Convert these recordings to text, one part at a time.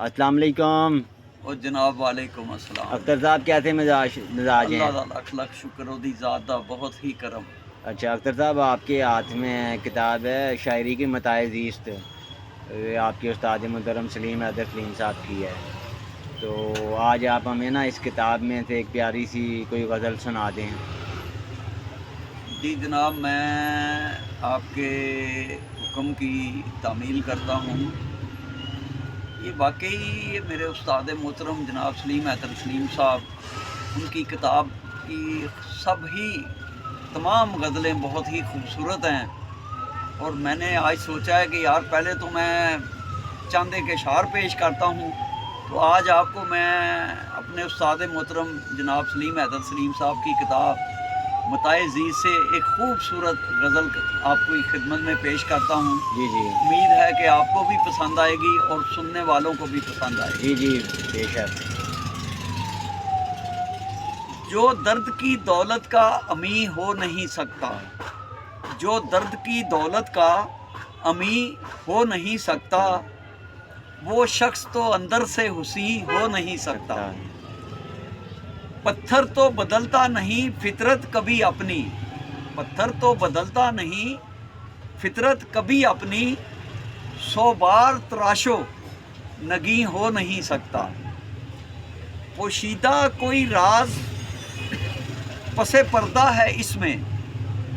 अस्सलाम वालेकुम। और जनाब वालेकुम अस्सलाम। अख्तर साहब कैसे मिजाज हैं? अल्लाह दा लख लख शुक्र ओदी ज़ात दा बहुत ही करम। अच्छा अख्तर साहब, आपके हाथ में किताब है शायरी की मताए ज़ीस्त, ये आपके उस्ताद मुहतरम सलीम हैदर सलीम साहब की है। तो आज आप हमें ना इस किताब में से एक प्यारी सी कोई गज़ल सुना दें। जी जनाब, मैं आपके हुक्म की तामील करता हूँ। ये वाकई ये मेरे उस्ताद मोहतरम जनाब सलीम हैदर सलीम साहब, उनकी किताब की सब ही तमाम गज़लें बहुत ही खूबसूरत हैं। और मैंने आज सोचा है कि यार पहले तो मैं चंद एक अशार पेश करता हूँ, तो आज आपको मैं अपने उस्ताद मोहतरम जनाब सलीम हैदर सलीम साहब की किताब मताए ज़ीज़ से एक खूबसूरत गज़ल आपको खिदमत में पेश करता हूँ। जी जी उम्मीद है कि आपको भी पसंद आएगी और सुनने वालों को भी पसंद आएगी। जी जी बेशक। जो दर्द की दौलत का अमी हो नहीं सकता, जो दर्द की दौलत का अमी हो नहीं सकता, वो शख्स तो अंदर से हुसी हो नहीं सकता। पत्थर तो बदलता नहीं फितरत कभी अपनी, पत्थर तो बदलता नहीं फितरत कभी अपनी, 100 बार तराशो नगी हो नहीं सकता। पोशीदा कोई राज पसे पर्दा है इसमें,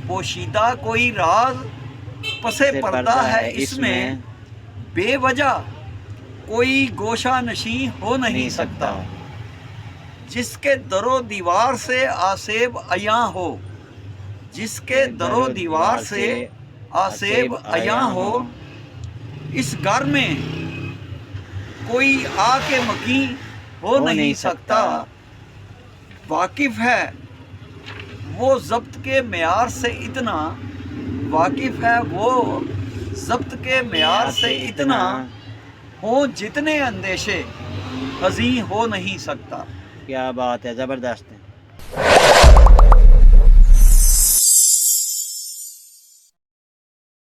पोशीदा कोई राज पसे पर्दा है इसमें, बेवजह कोई गोशा नशी हो नहीं सकता। जिसके दरो दीवार से आसेब अयां हो, जिसके दरो दीवार से आसेब अयां हो, इस घर में कोई आके मकी हो नहीं सकता। वाकिफ है वो ज़ब्त के मेयार से इतना, वाकिफ है वो ज़ब्त के मेयार से इतना, हो जितने अंदेशे अज़ीं हो नहीं सकता। क्या बात है, ज़बरदस्त है।